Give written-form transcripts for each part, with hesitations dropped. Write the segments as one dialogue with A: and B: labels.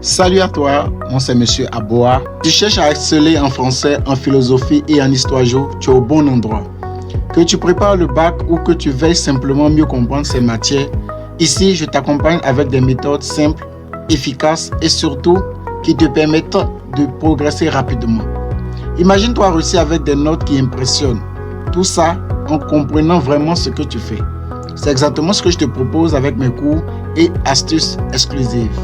A: Salut à toi, moi c'est Monsieur Aboa. Tu cherches à exceller en français, en philosophie et en histoire géo, tu es au bon endroit. Que tu prépares le bac ou que tu veuilles simplement mieux comprendre ces matières, ici je t'accompagne avec des méthodes simples, efficaces et surtout qui te permettent de progresser rapidement. Imagine-toi réussir avec des notes qui impressionnent. Tout ça en comprenant vraiment ce que tu fais. C'est exactement ce que je te propose avec mes cours et astuces exclusives.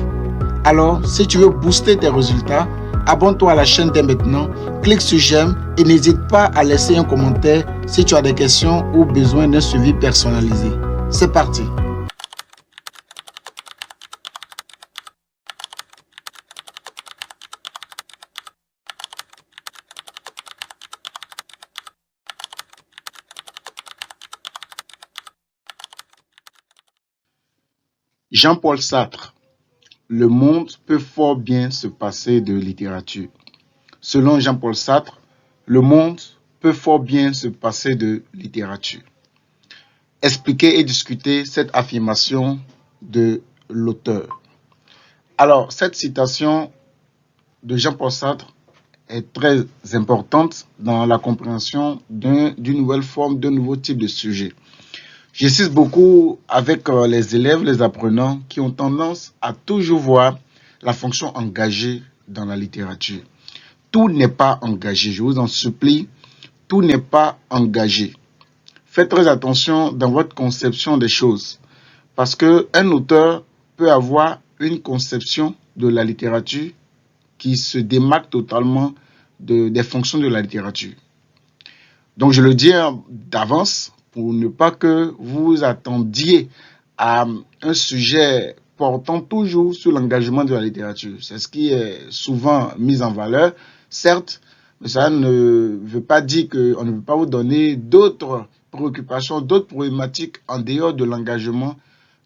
A: Alors, si tu veux booster tes résultats, abonne-toi à la chaîne dès maintenant, clique sur j'aime et n'hésite pas à laisser un commentaire si tu as des questions ou besoin d'un suivi personnalisé. C'est parti! Jean-Paul Sartre. Le monde peut fort bien se passer de littérature. Selon Jean-Paul Sartre, le monde peut fort bien se passer de littérature. Expliquer et discuter cette affirmation de l'auteur. Alors, cette citation de Jean-Paul Sartre est très importante dans la compréhension d'une nouvelle forme, d'un nouveau type de sujet. J'insiste beaucoup avec les élèves, les apprenants qui ont tendance à toujours voir la fonction engagée dans la littérature. Tout n'est pas engagé, je vous en supplie, tout n'est pas engagé. Faites très attention dans votre conception des choses parce qu'un auteur peut avoir une conception de la littérature qui se démarque totalement des fonctions de la littérature. Donc je le dis d'avance pour ne pas que vous attendiez à un sujet portant toujours sur l'engagement de la littérature. C'est ce qui est souvent mis en valeur, certes, mais ça ne veut pas dire qu'on ne peut pas vous donner d'autres préoccupations, d'autres problématiques en dehors de l'engagement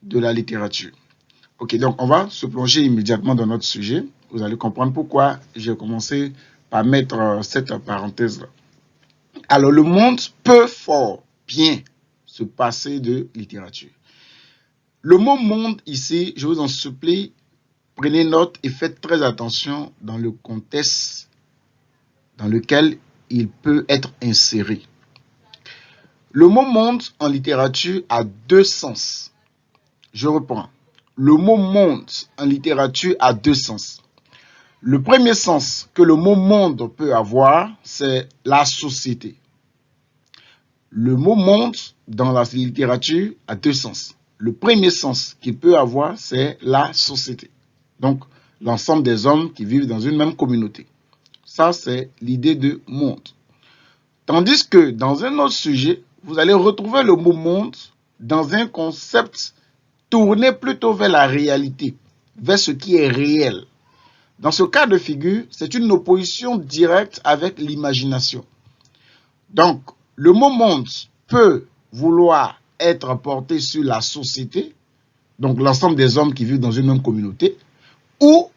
A: de la littérature. Ok, donc on va se plonger immédiatement dans notre sujet. Vous allez comprendre pourquoi j'ai commencé par mettre cette parenthèse-là. Alors, le monde peut fort bien se passer de littérature. Le mot monde ici, je vous en supplie, prenez note et faites très attention dans le contexte dans lequel il peut être inséré. Le mot monde en littérature a deux sens. Je reprends. Le mot monde en littérature a deux sens. Le premier sens que le mot monde peut avoir, c'est la société. Le mot monde dans la littérature a deux sens. Le premier sens qu'il peut avoir, c'est la société. Donc, l'ensemble des hommes qui vivent dans une même communauté. Ça, c'est l'idée de monde. Tandis que dans un autre sujet, vous allez retrouver le mot monde dans un concept tourné plutôt vers la réalité, vers ce qui est réel. Dans ce cas de figure, c'est une opposition directe avec l'imagination. Donc, le mot monde peut vouloir être porté sur la société, donc l'ensemble des hommes qui vivent dans une même communauté, ou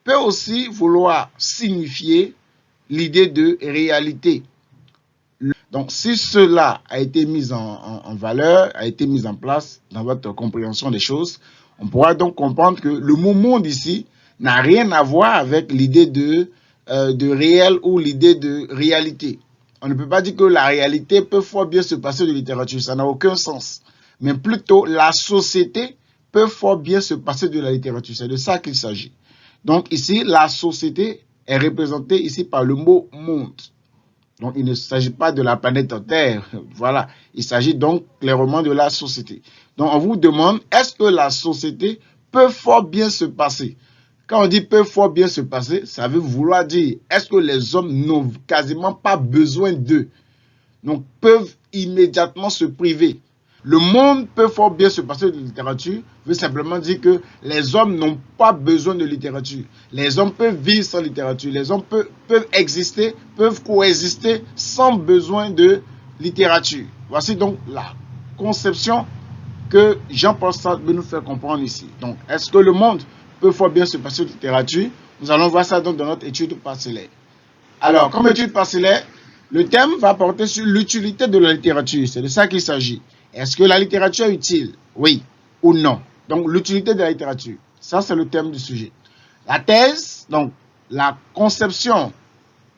A: peut aussi vouloir signifier l'idée de réalité. Donc, si cela a été mis en valeur, a été mis en place dans votre compréhension des choses, on pourra donc comprendre que le mot monde ici n'a rien à voir avec l'idée de réel ou l'idée de réalité. On ne peut pas dire que la réalité peut fort bien se passer de littérature, ça n'a aucun sens. Mais plutôt, la société peut fort bien se passer de la littérature, c'est de ça qu'il s'agit. Donc ici, la société est représentée ici par le mot monde. Donc il ne s'agit pas de la planète Terre, voilà. Il s'agit donc clairement de la société. Donc on vous demande, est-ce que la société peut fort bien se passer? Quand on dit peut fort bien se passer, ça veut vouloir dire, est-ce que les hommes n'ont quasiment pas besoin d'eux? Donc peuvent immédiatement se priver. Le monde peut fort bien se passer de littérature, veut simplement dire que les hommes n'ont pas besoin de littérature. Les hommes peuvent vivre sans littérature. Les hommes peuvent exister, peuvent coexister sans besoin de littérature. Voici donc la conception que Jean-Paul Sartre veut nous faire comprendre ici. Donc, est-ce que le monde peut fort bien se passer de littérature? Nous allons voir ça donc dans notre étude parcellaire. Alors, comme étude parcellaire, le thème va porter sur l'utilité de la littérature. C'est de ça qu'il s'agit. Est-ce que la littérature est utile? Oui ou non? Donc, l'utilité de la littérature. Ça, c'est le thème du sujet. La thèse, donc la conception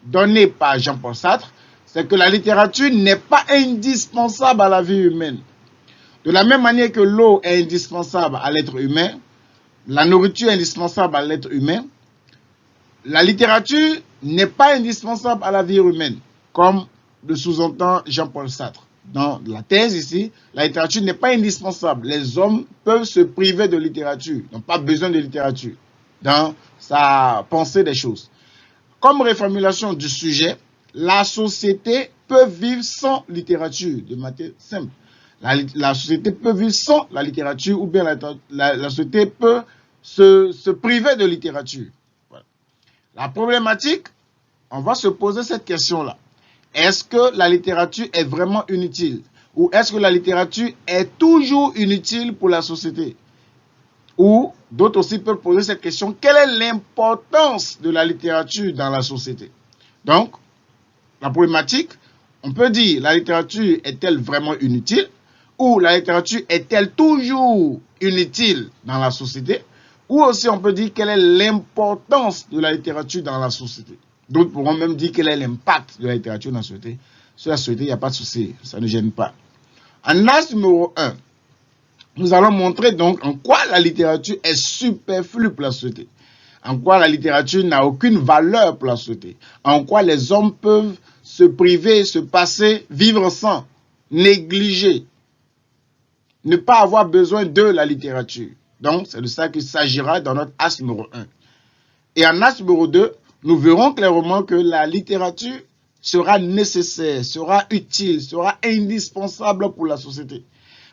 A: donnée par Jean-Paul Sartre, c'est que la littérature n'est pas indispensable à la vie humaine. De la même manière que l'eau est indispensable à l'être humain, la nourriture est indispensable à l'être humain, la littérature n'est pas indispensable à la vie humaine, comme le sous-entend Jean-Paul Sartre. Dans la thèse ici, la littérature n'est pas indispensable. Les hommes peuvent se priver de littérature, n'ont pas besoin de littérature dans sa pensée des choses. Comme reformulation du sujet, la société peut vivre sans littérature, de manière simple. La société peut vivre sans la littérature, ou bien la société peut se priver de littérature. Voilà. La problématique, on va se poser cette question-là. Est-ce que la littérature est vraiment inutile? Ou est-ce que la littérature est toujours inutile pour la société? Ou d'autres aussi peuvent poser cette question, quelle est l'importance de la littérature dans la société? Donc, la problématique, on peut dire, la littérature est-elle vraiment inutile? Ou la littérature est-elle toujours inutile dans la société? Ou aussi on peut dire, quelle est l'importance de la littérature dans la société? D'autres pourront même dire quel est l'impact de la littérature dans la société. Sur la société, il n'y a pas de souci, ça ne gêne pas. En as numéro 1, nous allons montrer donc en quoi la littérature est superflue pour la société. En quoi la littérature n'a aucune valeur pour la société. En quoi les hommes peuvent se priver, se passer, vivre sans, négliger, ne pas avoir besoin de la littérature. Donc, c'est de ça qu'il s'agira dans notre as numéro 1. Et en as numéro 2, nous verrons clairement que la littérature sera nécessaire, sera utile, sera indispensable pour la société.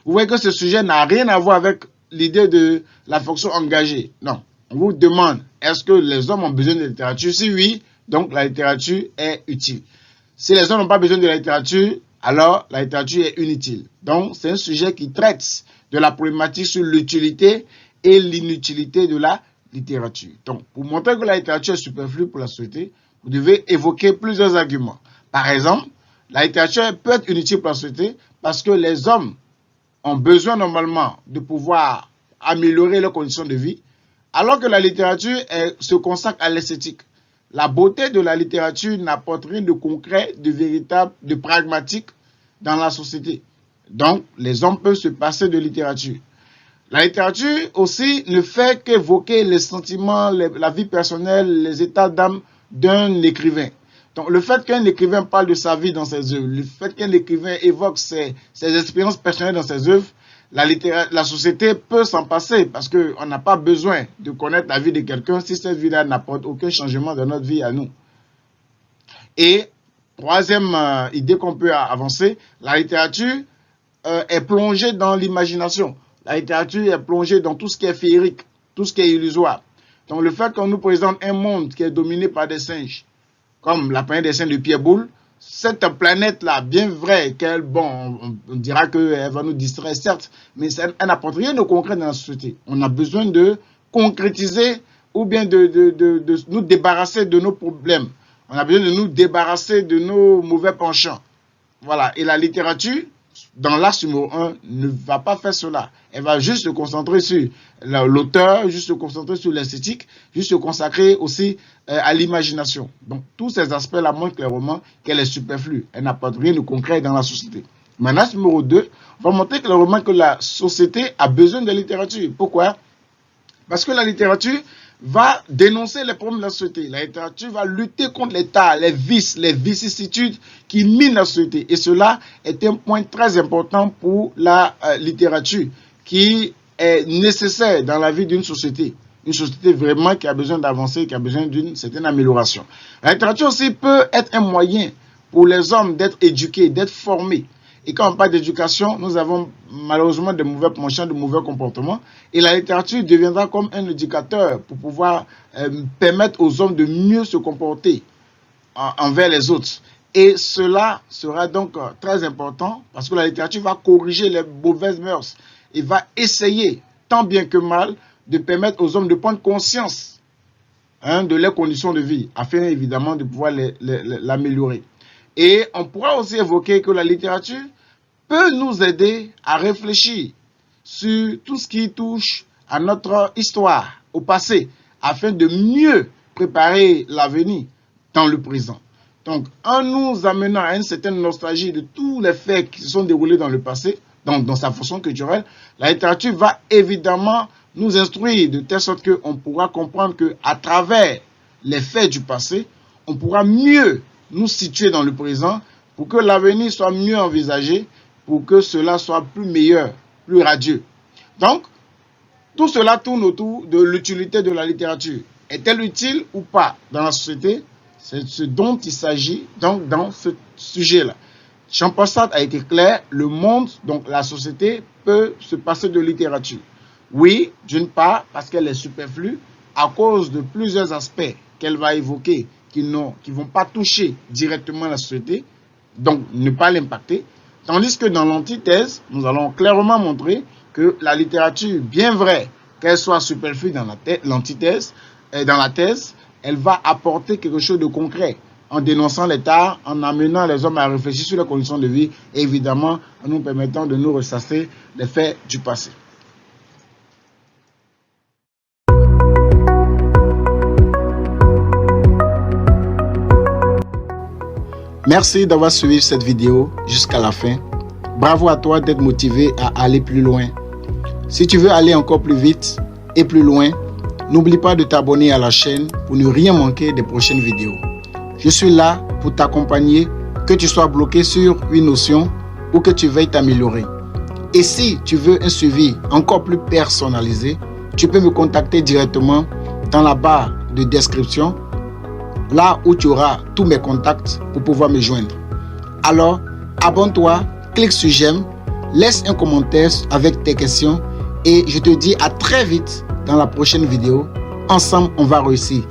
A: Vous voyez que ce sujet n'a rien à voir avec l'idée de la fonction engagée. Non, on vous demande, est-ce que les hommes ont besoin de littérature? Si oui, donc la littérature est utile. Si les hommes n'ont pas besoin de la littérature, alors la littérature est inutile. Donc, c'est un sujet qui traite de la problématique sur l'utilité et l'inutilité de la littérature. Donc, pour montrer que la littérature est superflue pour la société, vous devez évoquer plusieurs arguments. Par exemple, la littérature peut être inutile pour la société parce que les hommes ont besoin normalement de pouvoir améliorer leurs conditions de vie, alors que la littérature se consacre à l'esthétique. La beauté de la littérature n'apporte rien de concret, de véritable, de pragmatique dans la société. Donc, les hommes peuvent se passer de littérature. La littérature aussi ne fait qu'évoquer les sentiments, la vie personnelle, les états d'âme d'un écrivain. Donc, le fait qu'un écrivain parle de sa vie dans ses œuvres, le fait qu'un écrivain évoque ses expériences personnelles dans ses œuvres, la société peut s'en passer parce qu'on n'a pas besoin de connaître la vie de quelqu'un si cette vie-là n'apporte aucun changement dans notre vie à nous. Et troisième idée qu'on peut avancer, la littérature est plongée dans l'imagination. La littérature est plongée dans tout ce qui est féerique, tout ce qui est illusoire. Donc le fait qu'on nous présente un monde qui est dominé par des singes, comme la planète des singes de Pierre Boulle, cette planète-là, bien vrai qu'elle, bon, on dira qu'elle va nous distraire, certes, mais elle n'apporte rien de concret dans la société. On a besoin de concrétiser ou bien de nous débarrasser de nos problèmes. On a besoin de nous débarrasser de nos mauvais penchants. Voilà. Et la littérature, dans l'axe numéro 1, ne va pas faire cela. Elle va juste se concentrer sur l'auteur, juste se concentrer sur l'esthétique, juste se consacrer aussi à l'imagination. Donc, tous ces aspects-là montrent clairement qu'elle est superflue. Elle n'apporte rien de concret dans la société. Maintenant, numéro 2, on va montrer clairement que la société a besoin de littérature. Pourquoi? Parce que la littérature va dénoncer les problèmes de la société. La littérature va lutter contre l'État, les vices, les vicissitudes qui minent la société. Et cela est un point très important pour la littérature qui est nécessaire dans la vie d'une société. Une société vraiment qui a besoin d'avancer, qui a besoin d'une certaine amélioration. La littérature aussi peut être un moyen pour les hommes d'être éduqués, d'être formés. Et quand on parle d'éducation, nous avons malheureusement de mauvais penchants, de mauvais comportements. Et la littérature deviendra comme un éducateur pour pouvoir permettre aux hommes de mieux se comporter envers les autres. Et cela sera donc très important parce que la littérature va corriger les mauvaises mœurs et va essayer, tant bien que mal, de permettre aux hommes de prendre conscience de leurs conditions de vie, afin évidemment de pouvoir l'améliorer. Et on pourra aussi évoquer que la littérature peut nous aider à réfléchir sur tout ce qui touche à notre histoire, au passé, afin de mieux préparer l'avenir dans le présent. Donc, en nous amenant à une certaine nostalgie de tous les faits qui se sont déroulés dans le passé, dans sa fonction culturelle, la littérature va évidemment nous instruire de telle sorte qu'on pourra comprendre qu'à travers les faits du passé, on pourra mieux nous situer dans le présent pour que l'avenir soit mieux envisagé, pour que cela soit plus meilleur, plus radieux. Donc, tout cela tourne autour de l'utilité de la littérature. Est-elle utile ou pas dans la société? C'est ce dont il s'agit donc dans ce sujet-là. Jean-Paul Sartre a été clair, le monde, donc la société, peut se passer de littérature. Oui, d'une part, parce qu'elle est superflue, à cause de plusieurs aspects qu'elle va évoquer qui ne vont pas toucher directement la société, donc ne pas l'impacter. Tandis que dans l'antithèse, nous allons clairement montrer que la littérature, bien vrai qu'elle soit superflue dans l'antithèse, dans la thèse, elle va apporter quelque chose de concret en dénonçant l'État, en amenant les hommes à réfléchir sur les conditions de vie et évidemment en nous permettant de nous ressasser les faits du passé. Merci d'avoir suivi cette vidéo jusqu'à la fin. Bravo à toi d'être motivé à aller plus loin. Si tu veux aller encore plus vite et plus loin, n'oublie pas de t'abonner à la chaîne pour ne rien manquer des prochaines vidéos. Je suis là pour t'accompagner, que tu sois bloqué sur une notion ou que tu veuilles t'améliorer. Et si tu veux un suivi encore plus personnalisé, tu peux me contacter directement dans la barre de description, là où tu auras tous mes contacts pour pouvoir me joindre. Alors, abonne-toi, clique sur j'aime, laisse un commentaire avec tes questions et je te dis à très vite dans la prochaine vidéo. Ensemble, on va réussir.